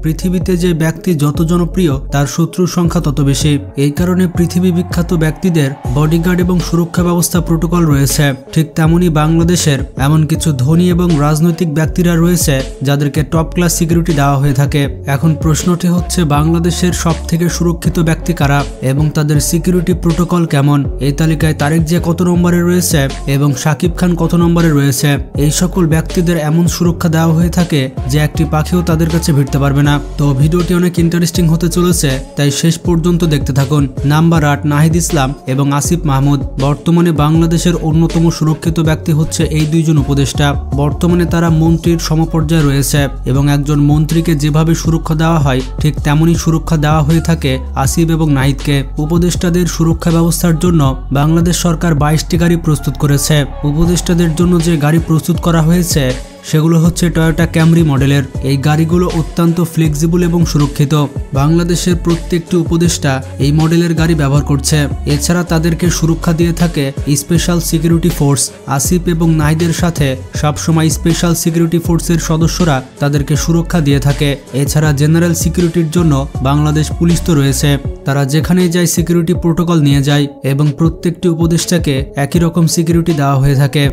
পৃথিবীতে যে ব্যক্তি যত জনপ্রিয় তার শত্রুর সংখ্যা তত বেশি। এই কারণে পৃথিবী বিখ্যাত ব্যক্তিদের বডিগার্ড এবং সুরক্ষা ব্যবস্থা প্রোটোকল রয়েছে। ঠিক তেমনই বাংলাদেশের এমন কিছু ধনী এবং রাজনৈতিক ব্যক্তিরা রয়েছে যাদেরকে টপ ক্লাস সিকিউরিটি দেওয়া হয়ে থাকে। এখন প্রশ্নটি হচ্ছে, বাংলাদেশের সবথেকে সুরক্ষিত ব্যক্তি কারা এবং তাদের সিকিউরিটি প্রোটোকল কেমন? এই তালিকায় তারেক জিয়া কত নম্বরে রয়েছে এবং শাকিব খান কত নম্বরে রয়েছে? এই সকল ব্যক্তিদের এমন সুরক্ষা দেওয়া হয়ে থাকে যে একটি পাখিও তাদের কাছে ভিড়তে পারবে না। তো ভিডিওটি অনেক ইন্টারেস্টিং হতে চলেছে, তাই শেষ পর্যন্ত দেখতে থাকুন। নাম্বার 8, নাহিদ ইসলাম এবং আসিফ মাহমুদ। বর্তমানে বাংলাদেশের অন্যতম সুরক্ষিত ব্যক্তি হচ্ছে এই দুইজন উপদেষ্টা। বর্তমানে তারা মন্ত্রীর সমপর্যায়ে রয়েছে এবং একজন মন্ত্রীকে যেভাবে সুরক্ষা দেওয়া হয় ঠিক তেমনই সুরক্ষা দেওয়া হয়ে থাকে আসিফ এবং নাহিদকে। উপদেষ্টাদের সুরক্ষা ব্যবস্থার জন্য বাংলাদেশ সরকার 22টি গাড়ি প্রস্তুত করেছে। উপদেষ্টাদের জন্য যে গাড়ি প্রস্তুত করা হয়েছে সেগুলো হচ্ছে টয়োটা ক্যামরি মডেলের। এই গাড়িগুলো অত্যন্ত ফ্লেক্সিবল এবং সুরক্ষিত। বাংলাদেশের প্রত্যেকটি উপদেষ্টা এই মডেলের গাড়ি ব্যবহার করছে। এছাড়া তাদেরকে সুরক্ষা দিয়ে থাকে স্পেশাল সিকিউরিটি ফোর্স। আসিফ এবং নাহিদের সাথে সবসময় স্পেশাল সিকিউরিটি ফোর্সের সদস্যরা তাদেরকে সুরক্ষা দিয়ে থাকে। এছাড়া জেনারেল সিকিউরিটির জন্য বাংলাদেশ পুলিশ তো রয়েছে। তারা যেখানেই যায় সিকিউরিটি প্রোটোকল নিয়ে যায় এবং প্রত্যেকটি উপদেষ্টাকে একই রকম সিকিউরিটি দেওয়া হয়ে থাকে।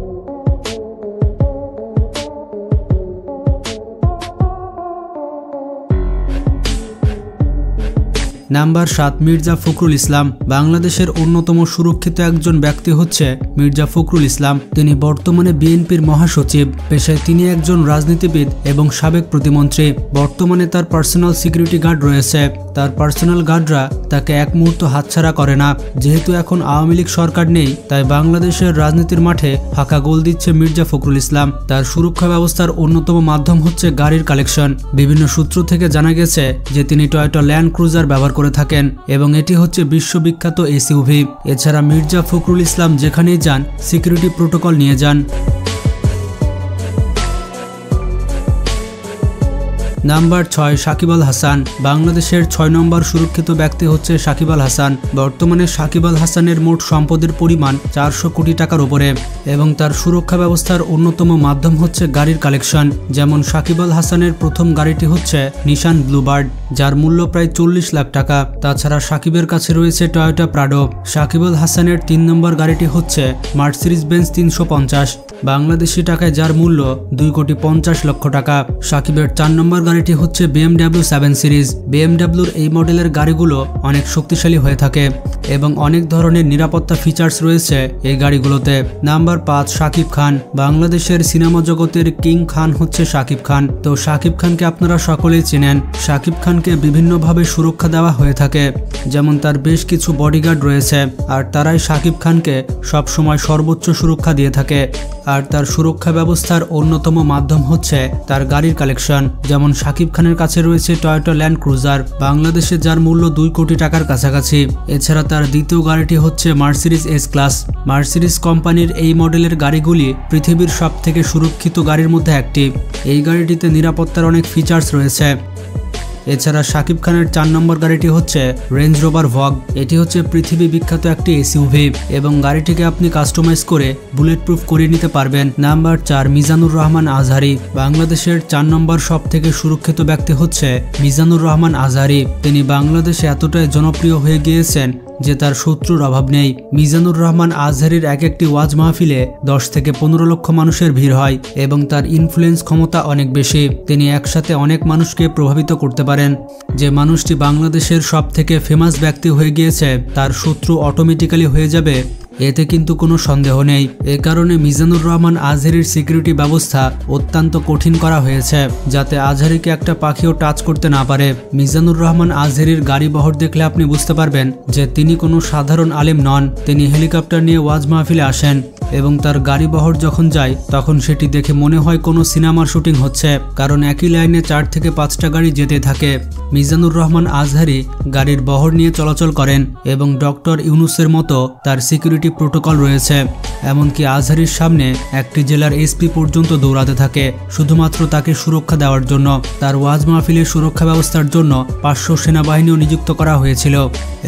নাম্বার 7, মির্জা ফখরুল ইসলাম। বাংলাদেশের অন্যতম সুরক্ষিত একজন ব্যক্তি হচ্ছে মির্জা ফখরুল ইসলাম। তিনি বর্তমানে বিএনপির মহাসচিব। পেশায় তিনি একজন রাজনীতিবিদ এবং সাবেক প্রতিমন্ত্রী। বর্তমানে তার পার্সোনাল সিকিউরিটি গার্ড রয়েছে। তার পার্সোনাল গার্ডরা তাকে এক মুহূর্ত হাতছাড়া করে না। যেহেতু এখন আওয়ামী লীগ সরকার নেই, তাই বাংলাদেশের রাজনীতির মাঠে ফাঁকা গোল দিচ্ছে মির্জা ফখরুল ইসলাম। তার সুরক্ষা ব্যবস্থার অন্যতম মাধ্যম হচ্ছে গাড়ির কালেকশন। বিভিন্ন সূত্র থেকে জানা গেছে যে তিনি টয়োটা ল্যান্ড ক্রুজার ব্যবহার করে থাকেন এবং এটি হচ্ছে বিশ্ববিখ্যাত এসইউভি। এছাড়া মির্জা ফখরুল ইসলাম যেখানেই যান সিকিউরিটি প্রোটোকল নিয়ে যান। নাম্বার 6, সাকিব আল হাসান। বাংলাদেশের 6 নম্বর সুরক্ষিত ব্যক্তি হচ্ছে সাকিব আল হাসান। বর্তমানে সাকিব আল হাসানের মোট সম্পদের পরিমাণ 400 কোটি টাকার উপরে এবং তার সুরক্ষা ব্যবস্থার অন্যতম মাধ্যম হচ্ছে গাড়ির কালেকশন। যেমন সাকিব আল হাসানের প্রথম গাড়িটি হচ্ছে নিশান ব্লুবার্ড, যার মূল্য প্রায় 40 লাখ টাকা। তাছাড়া সাকিবের কাছে রয়েছে টয়োটা প্রাডো। সাকিব আল হাসানের 3 নম্বর গাড়িটি হচ্ছে মার্সিডিজ বেঞ্জ 350, বাংলাদেশি টাকায় যার মূল্য 2,50,00,000 টাকা। সাকিবের 4 নম্বর গাড়িটি হচ্ছে BMW 7 সিরিজ। BMWর এই মডেলের গাড়িগুলো অনেক শক্তিশালী হয়ে থাকে এবং অনেক ধরনের নিরাপত্তা ফিচার্স রয়েছে এই গাড়িগুলোতে। নাম্বার 5, শাকিব খান। বাংলাদেশের সিনেমা জগতের কিং খান হচ্ছে শাকিব খান। তো শাকিব খানকে আপনারা সকলেই চেনেন। শাকিব খানকে বিভিন্নভাবে সুরক্ষা দেওয়া হয়ে থাকে, যেমন তার বেশ কিছু বডিগার্ড রয়েছে আর তারাই শাকিব খানকে সবসময় সর্বোচ্চ সুরক্ষা দিয়ে থাকে। আর তার সুরক্ষা ব্যবস্থার অন্যতম মাধ্যম হচ্ছে তার গাড়ির কালেকশন। যেমন শাকিব খানের কাছে রয়েছে টয়োটা ল্যান্ড ক্রুজার, বাংলাদেশে যার মূল্য 2 কোটি টাকার কাছাকাছি। এছাড়া তার দ্বিতীয় গাড়িটি হচ্ছে মার্সিডিজ এস ক্লাস। মার্সিডিজ কোম্পানির এই মডেলের গাড়িগুলি পৃথিবীর সবথেকে সুরক্ষিত গাড়ির মধ্যে একটি। এই গাড়িটিতে নিরাপত্তার অনেক ফিচার্স রয়েছে। এছাড়া শাকিব খানের 4 নম্বর গাড়িটি হচ্ছে রেঞ্জ রোভার ভগ। এটি হচ্ছে পৃথিবী বিখ্যাত একটি এসইউভি এবং গাড়িটিকে আপনি কাস্টমাইজ করে বুলেট প্রুফ করে নিতে পারবেন। নাম্বার 4, মিজানুর রহমান আজহারি। বাংলাদেশের 4 নম্বর সব থেকে সুরক্ষিত ব্যক্তি হচ্ছে মিজানুর রহমান আজহারি। তিনি বাংলাদেশে এতটাই জনপ্রিয় হয়ে গিয়েছেন যে তার শত্রুর অভাব নেই। মিজানুর রহমান আজহারির এক একটি ওয়াজ মাহফিলে 10 থেকে 15 লক্ষ মানুষের ভিড় হয় এবং তার ইনফ্লুয়েন্স ক্ষমতা অনেক বেশি। তিনি একসাথে অনেক মানুষকে প্রভাবিত করতে পারেন। যে মানুষটি বাংলাদেশের সব থেকে ফেমাস ব্যক্তি হয়ে গিয়েছে তার শত্রু অটোমেটিক্যালি হয়ে যাবে, এতে কিন্তু কোনো সন্দেহ নেই। এ কারণে মিজানুর রহমান আজহারির সিকিউরিটি ব্যবস্থা অত্যন্ত কঠিন করা হয়েছে, যাতে আজহারিকে একটা পাখিও টাচ করতে না পারে। মিজানুর রহমান আজহারির গাড়ি বহর দেখলে আপনি বুঝতে পারবেন যে তিনি কোনো সাধারণ আলেম নন। তিনি হেলিকপ্টার নিয়ে ওয়াজ মাহফিলে আসেন এবং তার গাড়ি বহর যখন যায় তখন সেটি দেখে মনে হয় কোনো সিনেমার শুটিং হচ্ছে, কারণ একই লাইনে 4 থেকে 5টা গাড়ি যেতে থাকে। মিজানুর রহমান আজহারি গাড়ির বহর নিয়ে চলাচল করেন এবং ডক্টর ইউনুসের মতো তার সিকিউরিটি প্রোটোকল রয়েছে। এমনকি আজহারির সামনে একটি জেলার এসপি পর্যন্ত দৌড়াতে থাকে শুধুমাত্র তাকে সুরক্ষা দেওয়ার জন্য। তার ওয়াজ মাহফিলের সুরক্ষা ব্যবস্থার জন্য 500 সেনাবাহিনীও নিযুক্ত করা হয়েছিল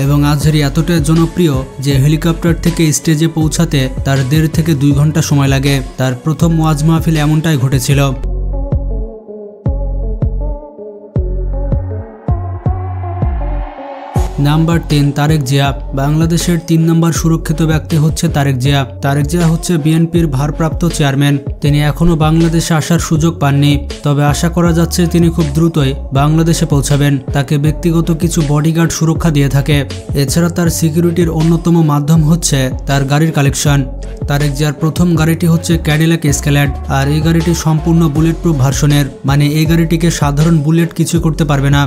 এবং আজহারি এতটাই জনপ্রিয় যে হেলিকপ্টার থেকে স্টেজে পৌঁছাতে তার 1.5 থেকে 2 ঘন্টা সময় লাগে। তার প্রথম ওয়াজ মাহফিলে এমনটাই ঘটেছিল। নাম্বার 10 তারেক জিয়া। বাংলাদেশের 3 নম্বর সুরক্ষিত ব্যক্তি হচ্ছে তারেক জিয়া। তারেক জিয়া হচ্ছে বিএনপির ভারপ্রাপ্ত চেয়ারম্যান। তিনি এখনও বাংলাদেশে আসার সুযোগ পাননি, তবে আশা করা যাচ্ছে তিনি খুব দ্রুতই বাংলাদেশে পৌঁছাবেন। তাকে ব্যক্তিগত কিছু বডিগার্ড সুরক্ষা দিয়ে থাকে। এছাড়া তার সিকিউরিটির অন্যতম মাধ্যম হচ্ছে তার গাড়ির কালেকশন। তারেক জিয়ার প্রথম গাড়িটি হচ্ছে ক্যাডিলাক এসকেলেড, আর এই গাড়িটি সম্পূর্ণ বুলেট প্রুফ ভার্সনের, মানে এই গাড়িটিকে সাধারণ বুলেট কিছু করতে পারবে না।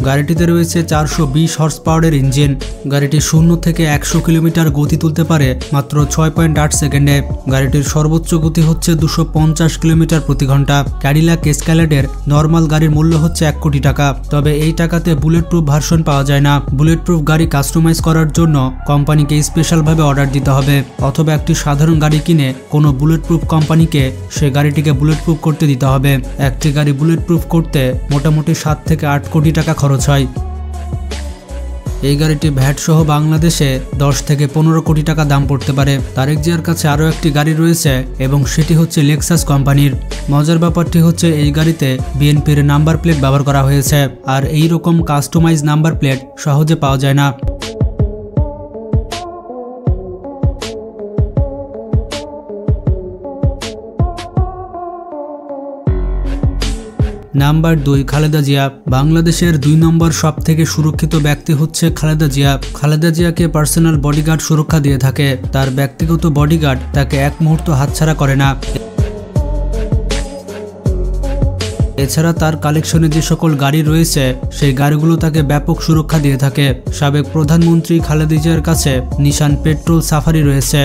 গাড়িটিতে রয়েছে 420 হর্স পাওয়ারের ইঞ্জিন। গাড়িটি 0 থেকে 100 কিলোমিটার গতি তুলতে পারে মাত্র 6.8 সেকেন্ডে। গাড়িটির সর্বোচ্চ গতি হচ্ছে 250 কিলোমিটার প্রতি ঘন্টা। ক্যাডিলাক এসকেলেডের নর্মাল গাড়ির মূল্য হচ্ছে 1 কোটি টাকা, তবে এই টাকাতে বুলেট প্রুফ ভার্সন পাওয়া যায় না। বুলেট প্রুফ গাড়ি কাস্টমাইজ করার জন্য কোম্পানিকে স্পেশালভাবে অর্ডার দিতে হবে, অথবা একটি সাধারণ গাড়ি কিনে কোনো বুলেট প্রুফ কোম্পানিকে সে গাড়িটিকে বুলেট প্রুফ করতে দিতে হবে। একটি গাড়ি বুলেট প্রুফ করতে মোটামুটি 7 থেকে 8 কোটি টাকা খরচ হয়। এই গাড়িটি ভ্যাট সহ বাংলাদেশে 10 থেকে 15 কোটি টাকা দাম পড়তে পারে। তারেক জিয়ার কাছে আরও একটি গাড়ি রয়েছে এবং সেটি হচ্ছে লেক্সাস কোম্পানির। মজার ব্যাপারটি হচ্ছে এই গাড়িতে বিএনপির নাম্বার প্লেট ব্যবহার করা হয়েছে, আর এই রকম কাস্টমাইজ নাম্বার প্লেট সহজে পাওয়া যায় না। নাম্বার 2 খালেদা জিয়া। বাংলাদেশের 2 নম্বর সব থেকে সুরক্ষিত ব্যক্তি হচ্ছে খালেদা জিয়া। খালেদা জিয়াকে পার্সোনাল বডিগার্ড সুরক্ষা দিয়ে থাকে। তার ব্যক্তিগত বডিগার্ড তাকে এক মুহূর্ত হাতছাড়া করে না। এছাড়া তার কালেকশনে যে সকল গাড়ি রয়েছে সেই গাড়িগুলো তাকে ব্যাপক সুরক্ষা দিয়ে থাকে। সাবেক প্রধানমন্ত্রী খালেদা জিয়ার কাছে নিশান পেট্রোল সাফারি রয়েছে,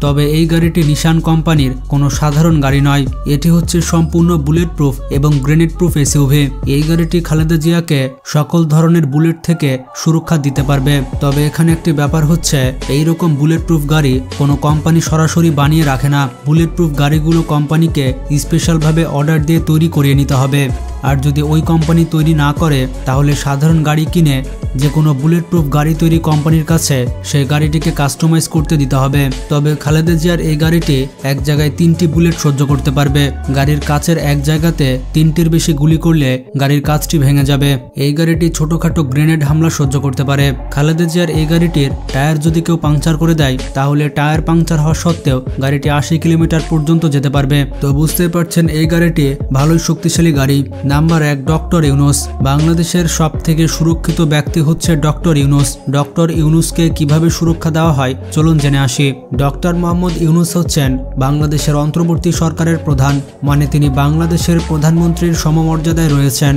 তবে এই গাড়িটি নিশান কোম্পানির কোনো সাধারণ গাড়ি নয়। এটি হচ্ছে সম্পূর্ণ বুলেট প্রুফ এবং গ্রেনেড প্রুফ এসইউভি। এই গাড়িটি খালেদা জিয়াকে সকল ধরনের বুলেট থেকে সুরক্ষা দিতে পারবে। তবে এখানে একটি ব্যাপার হচ্ছে, এই রকম বুলেট প্রুফ গাড়ি কোনো কোম্পানি সরাসরি বানিয়ে রাখে না। বুলেট প্রুফ গাড়িগুলো কোম্পানিকে স্পেশালভাবে অর্ডার দিয়ে তৈরি করিয়ে নিতে হবে। আর যদি ওই কোম্পানি তৈরি না করে তাহলে সাধারণ গাড়ি কিনে যে কোনো বুলেট প্রুফ গাড়ি তৈরি কোম্পানির কাছে সেই গাড়িটিকে কাস্টমাইজ করতে দিতে হবে। তবে খালেদা জিয়ার এই গাড়িটি এক জায়গায় 3টি বুলেট সহ্য করতে পারবে। গাড়ির কাচের এক জায়গাতে 3টির বেশি গুলি করলে গাড়ির কাচটি ভেঙে যাবে। এই গাড়িটি ছোটখাটো গ্রেনেড হামলা সহ্য করতে পারে। খালেদা জিয়ার এই গাড়িটির টায়ার যদি কেউ পাংচার করে দেয় তাহলে টায়ার পাংচার হওয়া সত্ত্বেও গাড়িটি 80 কিলোমিটার পর্যন্ত যেতে পারবে। তো বুঝতেই পারছেন এই গাড়িটি ভালোই শক্তিশালী গাড়ি। Number 1 doctor Yunus. বাংলাদেশের সব থেকে সুরক্ষিত ব্যক্তি হচ্ছে ডক্টর ইউনূস। ডক্টর ইউনূসকে কিভাবে সুরক্ষা দেওয়া হয় চলুন জেনে আসি। ডক্টর মোহাম্মদ ইউনূস হচ্ছেন বাংলাদেশের অন্তর্বর্তী সরকারের প্রধান, মানে তিনি বাংলাদেশের প্রধানমন্ত্রীর সমমর্যাদায় রয়েছেন।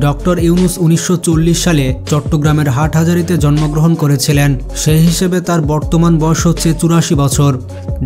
ডক্টর ইউনূস 1940 সালে চট্টগ্রামের হাটহাজারীতে জন্মগ্রহণ করেছিলেন। সেই হিসেবে তার বর্তমান বয়স হচ্ছে 84 বছর।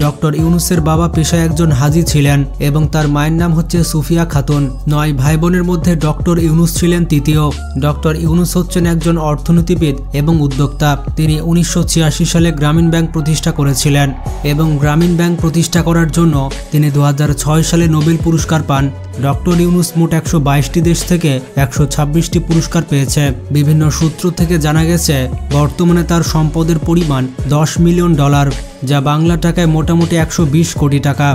ডক্টর ইউনূসের বাবা পেশায় একজন হাজী ছিলেন এবং তার মায়ের নাম হচ্ছে সুফিয়া খাতুন। 9 ভাই বোনের মধ্যে ডক্টর ইউনূস ছিলেন তৃতীয়। ডক্টর ইউনূস হচ্ছেন একজন অর্থনীতিবিদ এবং উদ্যোক্তা। তিনি 1986 সালে গ্রামীণ ব্যাংক প্রতিষ্ঠা করেছিলেন এবং গ্রামীণ ব্যাংক প্রতিষ্ঠা করার জন্য তিনি 2006 সালে নোবেল পুরস্কার পান। ডক্টর ইউনূস মোট 122টি দেশ থেকে 126টি পুরস্কার পেয়েছে। বিভিন্ন সূত্র থেকে জানা গেছে বর্তমানে তার সম্পদের পরিমাণ $10 মিলিয়ন, যা বাংলা টাকায় মোটামুটি 120 কোটি টাকা।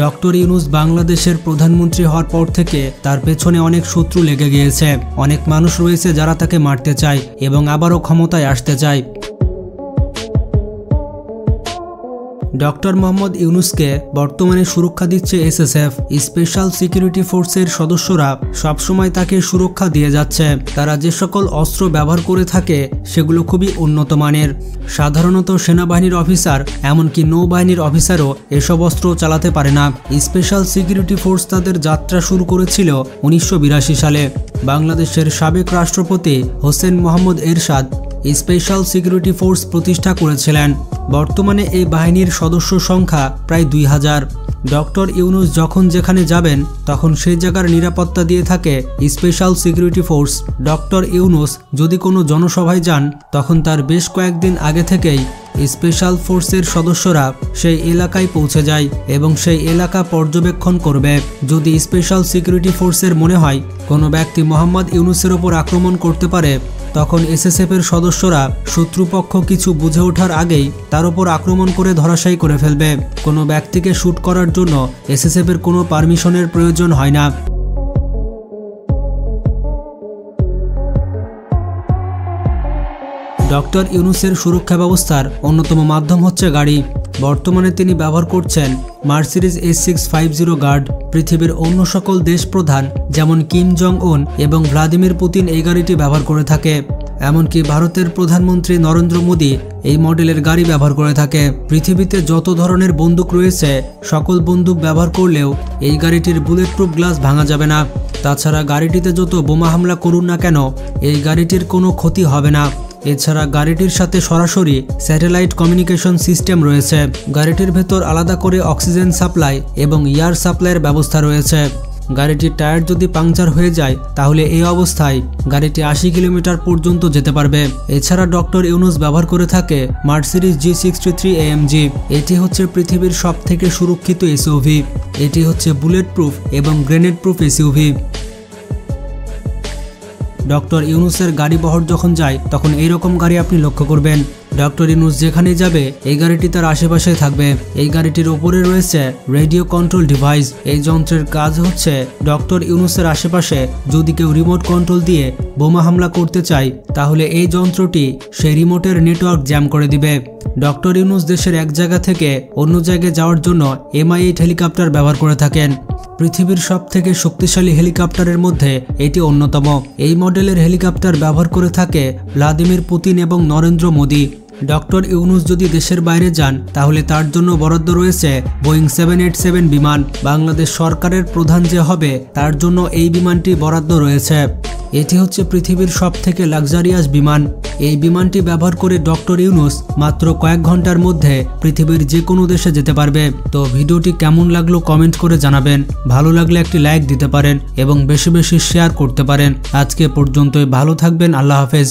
ডক্টর ইউনূস বাংলাদেশের প্রধানমন্ত্রী হওয়ার পর থেকে তার পেছনে অনেক শত্রু লেগে গিয়েছে। অনেক মানুষ রয়েছে যারা তাকে মারতে চায় এবং আবারও ক্ষমতায় আসতে চায়। ডক্টর মোহাম্মদ ইউনূসকে বর্তমানে সুরক্ষা দিচ্ছে এসএসএফ। স্পেশাল সিকিউরিটি ফোর্সের সদস্যরা সবসময় তাকে সুরক্ষা দিয়ে যাচ্ছে। তারা যে সকল অস্ত্র ব্যবহার করে থাকে সেগুলো খুবই উন্নত মানের। সাধারণত সেনাবাহিনীর অফিসার এমনকি নৌবাহিনীর অফিসারও এসব অস্ত্র চালাতে পারে না। স্পেশাল সিকিউরিটি ফোর্স তাদের যাত্রা শুরু করেছিল 1982 সালে। বাংলাদেশের সাবেক রাষ্ট্রপতি হোসেন মোহাম্মদ এরশাদ স্পেশাল সিকিউরিটি ফোর্স প্রতিষ্ঠা করেছিলেন। বর্তমানে এই বাহিনীর সদস্য সংখ্যা প্রায় 2000। ডক্টর ইউনূস যখন যেখানে যাবেন তখন সেই জায়গার নিরাপত্তা দিয়ে থাকে special security force. Doctor Yunus যদি কোনো জনসভায় যান তখন তার বেশ কয়েকদিন আগে থেকেই স্পেশাল ফোর্সের সদস্যরা সেই এলাকায় পৌঁছে যায় এবং সেই এলাকা পর্যবেক্ষণ করবে। যদি স্পেশাল সিকিউরিটি ফোর্সের মনে হয় কোনো ব্যক্তি মোহাম্মদ ইউনূসের ওপর আক্রমণ করতে পারে তখন এসএসএফের সদস্যরা শত্রুপক্ষ কিছু বুঝে ওঠার আগেই তার ওপর আক্রমণ করে ধরাশায়ী করে ফেলবে। কোনো ব্যক্তিকে শ্যুট করার জন্য এসএসএফের কোনো পারমিশনের প্রয়োজন হয় না। ডক্টর ইউনূসের সুরক্ষা ব্যবস্থার অন্যতম মাধ্যম হচ্ছে গাড়ি। বর্তমানে তিনি ব্যবহার করছেন মার্সিডিজ S650 গার্ড। পৃথিবীর অন্য সকল দেশ প্রধান যেমন কিম জং উন এবং ভ্লাদিমির পুতিন এই গাড়িটি ব্যবহার করে থাকে। এমনকি ভারতের প্রধানমন্ত্রী নরেন্দ্র মোদী এই মডেলের গাড়ি ব্যবহার করে থাকে। পৃথিবীতে যত ধরনের বন্দুক রয়েছে সকল বন্দুক ব্যবহার করলেও এই গাড়িটির বুলেট প্রুফ গ্লাস ভাঙা যাবে না। তাছাড়া গাড়িটিতে যত বোমা হামলা করুন না কেন এই গাড়িটির কোনো ক্ষতি হবে না। এছাড়া গাড়িটির সাথে সরাসরি স্যাটেলাইট কমিউনিকেশন সিস্টেম রয়েছে। গাড়িটির ভেতর আলাদা করে অক্সিজেন সাপ্লাই এবং এয়ার সাপ্লাইয়ের ব্যবস্থা রয়েছে। গাড়িটির টায়ার যদি পাংচার হয়ে যায় তাহলে এই অবস্থায় গাড়িটি 80 কিলোমিটার পর্যন্ত যেতে পারবে। এছাড়া ডক্টর ইউনূস ব্যবহার করে থাকে মার্সিডিজ G63 AMG। এটি হচ্ছে পৃথিবীর সবথেকে সুরক্ষিত এসইউভি। এটি হচ্ছে বুলেট প্রুফ এবং গ্রেনেড প্রুফ এসইউভি। ডক্টর ইউনূসের গাড়ি বহর যখন যায় তখন এইরকম গাড়ি আপনি লক্ষ্য করবেন। ডক্টর ইউনূস যেখানে যাবে এই গাড়িটি তার আশেপাশে থাকবে। এই গাড়িটির ওপরে রয়েছে রেডিও কন্ট্রোল ডিভাইস। এই যন্ত্রের কাজ হচ্ছে ডক্টর ইউনূসের আশেপাশে যদি কেউ রিমোট কন্ট্রোল দিয়ে বোমা হামলা করতে চায় তাহলে এই যন্ত্রটি সেই রিমোটের নেটওয়ার্ক জ্যাম করে দিবে। ডক্টর ইউনূস দেশের এক জায়গা থেকে অন্য জায়গায় যাওয়ার জন্য MI-8 হেলিকপ্টার ব্যবহার করে থাকেন। পৃথিবীর সবথেকে শক্তিশালী হেলিকপ্টারের মধ্যে এটি অন্যতম। এই মডেলের হেলিকপ্টার ব্যবহার করে থাকে ভ্লাদিমির পুতিন এবং নরেন্দ্র মোদী। ডক্টর ইউনূস যদি দেশের বাইরে যান তাহলে তার জন্য বরাদ্দ রয়েছে বোয়িং 787 বিমান। বাংলাদেশ সরকারের প্রধান যে হবে তার জন্য এই বিমানটি বরাদ্দ রয়েছে। এটি হচ্ছে পৃথিবীর সবথেকে লাক্সারিয়াস বিমান। এই বিমানটি ব্যবহার করে ডক্টর ইউনূস মাত্র কয়েক ঘন্টার মধ্যে পৃথিবীর যে কোনো দেশে যেতে পারবে। তো ভিডিওটি কেমন লাগলো কমেন্ট করে জানাবেন। ভালো লাগলে একটি লাইক দিতে পারেন এবং বেশি বেশি শেয়ার করতে পারেন। আজকে পর্যন্তই, ভালো থাকবেন। আল্লাহ হাফেজ।